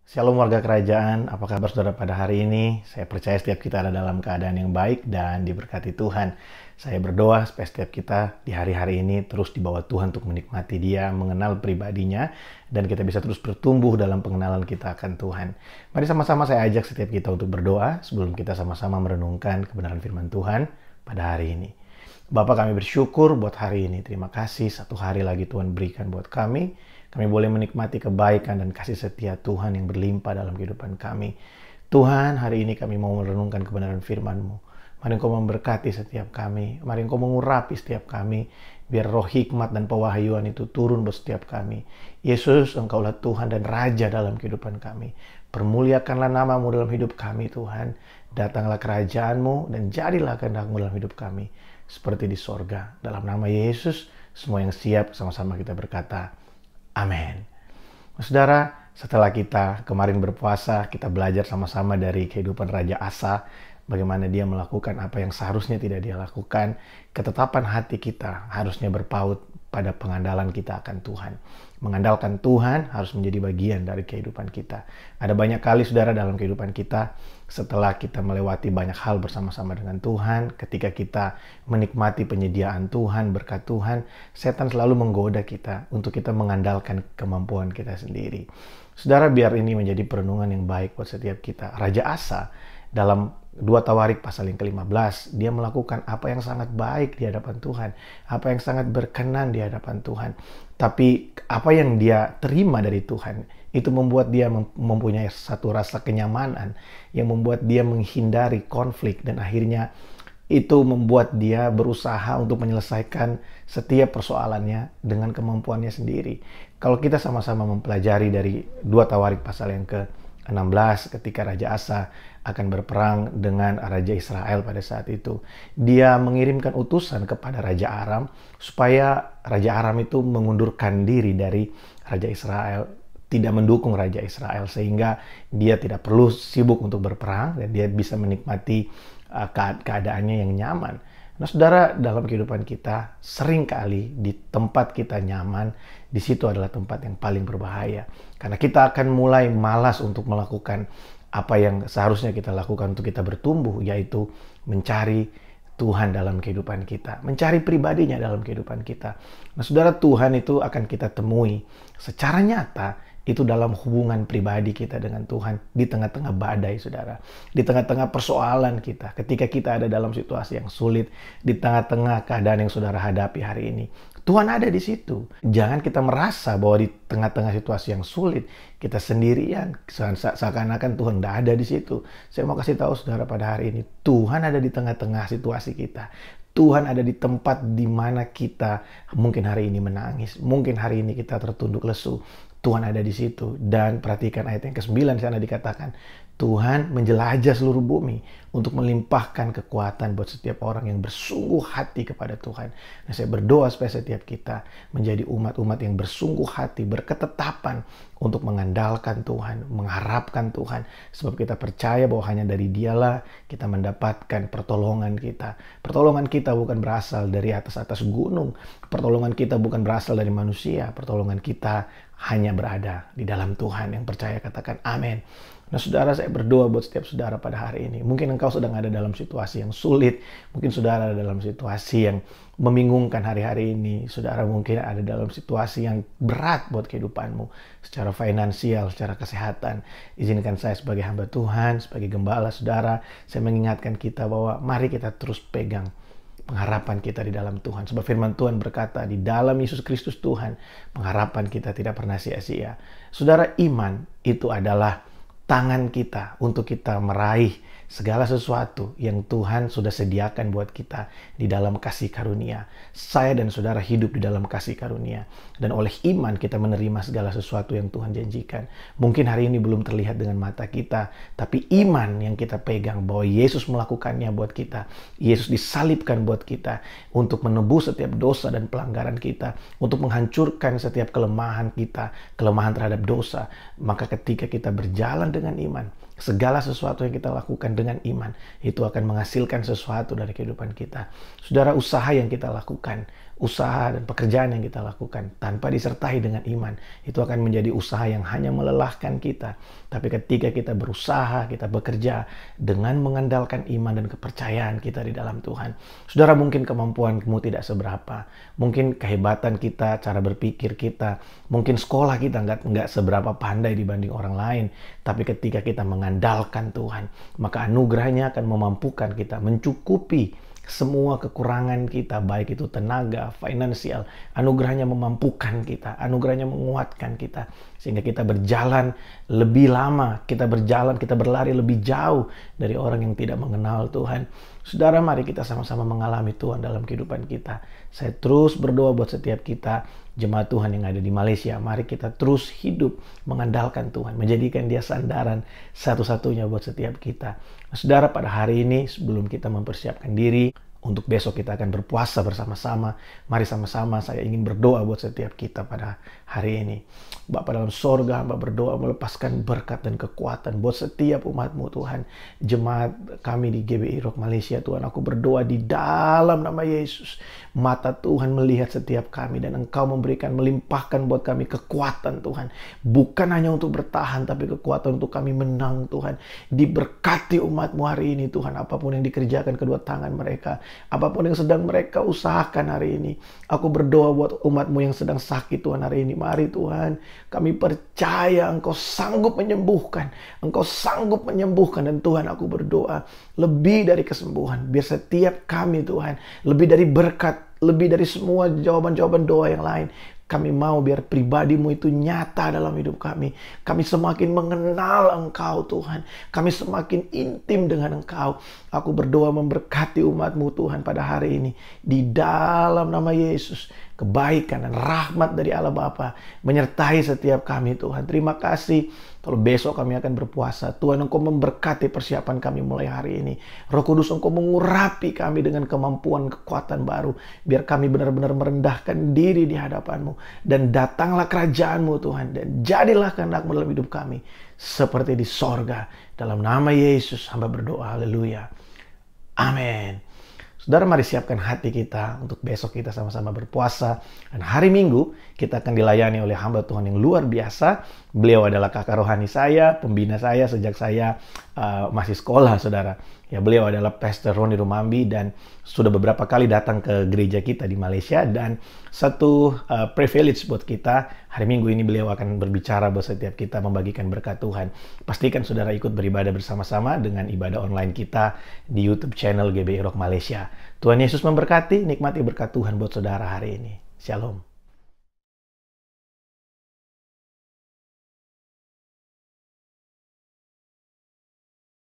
Shalom warga kerajaan, apa kabar saudara pada hari ini? Saya percaya setiap kita ada dalam keadaan yang baik dan diberkati Tuhan. Saya berdoa supaya setiap kita di hari-hari ini terus dibawa Tuhan untuk menikmati Dia, mengenal pribadinya, dan kita bisa terus bertumbuh dalam pengenalan kita akan Tuhan. Mari sama-sama saya ajak setiap kita untuk berdoa sebelum kita sama-sama merenungkan kebenaran firman Tuhan pada hari ini. Bapak, kami bersyukur buat hari ini. Terima kasih satu hari lagi Tuhan berikan buat kami. Kami boleh menikmati kebaikan dan kasih setia Tuhan yang berlimpah dalam kehidupan kami. Tuhan, hari ini kami mau merenungkan kebenaran firman-Mu. Mari Engkau memberkati setiap kami. Mari Engkau mengurapi setiap kami. Biar roh hikmat dan pewahyuan itu turun buat setiap kami. Yesus, Engkaulah Tuhan dan Raja dalam kehidupan kami. Permuliakanlah nama-Mu dalam hidup kami, Tuhan. Datanglah kerajaan-Mu dan jadilah kehendak-Mu dalam hidup kami. Seperti di sorga. Dalam nama Yesus, semua yang siap sama-sama kita berkata, amin. Saudara, setelah kita kemarin berpuasa, kita belajar sama-sama dari kehidupan Raja Asa, bagaimana dia melakukan apa yang seharusnya tidak dia lakukan. Ketetapan hati kita harusnya berpaut pada pengandalan kita akan Tuhan. Mengandalkan Tuhan harus menjadi bagian dari kehidupan kita. Ada banyak kali saudara dalam kehidupan kita, setelah kita melewati banyak hal bersama-sama dengan Tuhan, ketika kita menikmati penyediaan Tuhan, berkat Tuhan, setan selalu menggoda kita untuk kita mengandalkan kemampuan kita sendiri. Saudara, biar ini menjadi perenungan yang baik buat setiap kita. Raja Asa dalam 2 Tawarik pasal yang ke-15, dia melakukan apa yang sangat baik di hadapan Tuhan, apa yang sangat berkenan di hadapan Tuhan. Tapi apa yang dia terima dari Tuhan, itu membuat dia mempunyai satu rasa kenyamanan, yang membuat dia menghindari konflik, dan akhirnya itu membuat dia berusaha untuk menyelesaikan setiap persoalannya dengan kemampuannya sendiri. Kalau kita sama-sama mempelajari dari 2 Tawarik pasal yang ke-16, ketika Raja Asa akan berperang dengan Raja Israel pada saat itu, dia mengirimkan utusan kepada Raja Aram supaya Raja Aram itu mengundurkan diri dari Raja Israel, tidak mendukung Raja Israel, sehingga dia tidak perlu sibuk untuk berperang dan dia bisa menikmati keadaannya yang nyaman. Nah saudara, dalam kehidupan kita seringkali di tempat kita nyaman, di situ adalah tempat yang paling berbahaya. Karena kita akan mulai malas untuk melakukan apa yang seharusnya kita lakukan untuk kita bertumbuh, yaitu mencari Tuhan dalam kehidupan kita, mencari pribadinya dalam kehidupan kita. Nah saudara, Tuhan itu akan kita temui secara nyata itu dalam hubungan pribadi kita dengan Tuhan, di tengah-tengah badai, saudara. Di tengah-tengah persoalan kita, ketika kita ada dalam situasi yang sulit, di tengah-tengah keadaan yang saudara hadapi hari ini, Tuhan ada di situ. Jangan kita merasa bahwa di tengah-tengah situasi yang sulit, kita sendirian, seakan-akan Tuhan tidak ada di situ. Saya mau kasih tahu saudara pada hari ini, Tuhan ada di tengah-tengah situasi kita. Tuhan ada di tempat di mana kita mungkin hari ini menangis, mungkin hari ini kita tertunduk lesu. Tuhan ada di situ. Dan perhatikan ayat yang ke-9 di sana dikatakan, Tuhan menjelajah seluruh bumi untuk melimpahkan kekuatan buat setiap orang yang bersungguh hati kepada Tuhan. Nah, saya berdoa supaya setiap kita menjadi umat-umat yang bersungguh hati, berketetapan untuk mengandalkan Tuhan, mengharapkan Tuhan. Sebab kita percaya bahwa hanya dari Dialah kita mendapatkan pertolongan kita. Pertolongan kita bukan berasal dari atas-atas gunung. Pertolongan kita bukan berasal dari manusia. Pertolongan kita hanya berada di dalam Tuhan. Yang percaya katakan amin. Nah saudara, saya berdoa buat setiap saudara pada hari ini. Mungkin engkau sedang ada dalam situasi yang sulit. Mungkin saudara ada dalam situasi yang membingungkan hari-hari ini. Saudara mungkin ada dalam situasi yang berat buat kehidupanmu. Secara finansial, secara kesehatan. Izinkan saya sebagai hamba Tuhan, sebagai gembala saudara, saya mengingatkan kita bahwa mari kita terus pegang pengharapan kita di dalam Tuhan. Sebab firman Tuhan berkata, di dalam Yesus Kristus Tuhan, pengharapan kita tidak pernah sia-sia. Saudara, iman itu adalah tangan kita untuk kita meraih segala sesuatu yang Tuhan sudah sediakan buat kita di dalam kasih karunia. Saya dan saudara hidup di dalam kasih karunia. Dan oleh iman kita menerima segala sesuatu yang Tuhan janjikan. Mungkin hari ini belum terlihat dengan mata kita, tapi iman yang kita pegang bahwa Yesus melakukannya buat kita. Yesus disalibkan buat kita untuk menebus setiap dosa dan pelanggaran kita, untuk menghancurkan setiap kelemahan kita, kelemahan terhadap dosa. Maka ketika kita berjalan dengan iman, segala sesuatu yang kita lakukan dengan iman, itu akan menghasilkan sesuatu dari kehidupan kita. Saudara, usaha yang kita lakukan usaha dan pekerjaan yang kita lakukan tanpa disertai dengan iman, itu akan menjadi usaha yang hanya melelahkan kita. Tapi ketika kita berusaha, kita bekerja dengan mengandalkan iman dan kepercayaan kita di dalam Tuhan. Saudara, mungkin kemampuanmu tidak seberapa. Mungkin kehebatan kita, cara berpikir kita, mungkin sekolah kita nggak seberapa pandai dibanding orang lain. Tapi ketika kita mengandalkan Tuhan, maka anugerahnya akan memampukan kita mencukupi semua kekurangan kita, baik itu tenaga, finansial. Anugerahnya memampukan kita, anugerahnya menguatkan kita, sehingga kita berjalan lebih lama, kita berlari lebih jauh dari orang yang tidak mengenal Tuhan. Saudara, mari kita sama-sama mengalami Tuhan dalam kehidupan kita. Saya terus berdoa buat setiap kita, jemaat Tuhan yang ada di Malaysia. Mari kita terus hidup mengandalkan Tuhan, menjadikan Dia sandaran satu-satunya buat setiap kita. Nah, saudara, pada hari ini sebelum kita mempersiapkan diri untuk besok kita akan berpuasa bersama-sama, mari sama-sama saya ingin berdoa buat setiap kita pada hari ini. Bapa dalam sorga, hamba berdoa melepaskan berkat dan kekuatan buat setiap umat-Mu Tuhan. Jemaat kami di GBI Rock Malaysia Tuhan, aku berdoa di dalam nama Yesus. Mata Tuhan melihat setiap kami dan Engkau melimpahkan buat kami kekuatan Tuhan. Bukan hanya untuk bertahan, tapi kekuatan untuk kami menang Tuhan. Diberkati umat-Mu hari ini Tuhan, apapun yang dikerjakan kedua tangan mereka, apapun yang sedang mereka usahakan hari ini. Aku berdoa buat umat-Mu yang sedang sakit Tuhan hari ini. Mari Tuhan, kami percaya Engkau sanggup menyembuhkan. Engkau sanggup menyembuhkan. Dan Tuhan, aku berdoa lebih dari kesembuhan. Biar setiap kami Tuhan, lebih dari berkat, lebih dari semua jawaban-jawaban doa yang lain, kami mau biar pribadi-Mu itu nyata dalam hidup kami. Kami semakin mengenal Engkau Tuhan. Kami semakin intim dengan Engkau. Aku berdoa memberkati umat-Mu Tuhan pada hari ini. Di dalam nama Yesus, kebaikan dan rahmat dari Allah Bapa menyertai setiap kami Tuhan. Terima kasih. Kalau besok kami akan berpuasa, Tuhan Engkau memberkati persiapan kami mulai hari ini. Roh Kudus, Engkau mengurapi kami dengan kemampuan, kekuatan baru. Biar kami benar-benar merendahkan diri di hadapan-Mu. Dan datanglah kerajaan-Mu Tuhan. Dan jadilah kehendak-Mu dalam hidup kami. Seperti di sorga. Dalam nama Yesus hamba berdoa. Haleluya. Amin. Saudara, mari siapkan hati kita untuk besok kita sama-sama berpuasa. Dan hari Minggu kita akan dilayani oleh hamba Tuhan yang luar biasa. Beliau adalah kakak rohani saya, pembina saya sejak saya masih sekolah, saudara. Ya, beliau adalah Pastor Roni Rumambi dan sudah beberapa kali datang ke gereja kita di Malaysia. Dan satu privilege buat kita, hari Minggu ini beliau akan berbicara buat setiap kita, membagikan berkat Tuhan. Pastikan saudara ikut beribadah bersama-sama dengan ibadah online kita di YouTube channel GBI Rock Malaysia. Tuhan Yesus memberkati, nikmati berkat Tuhan buat saudara hari ini. Shalom.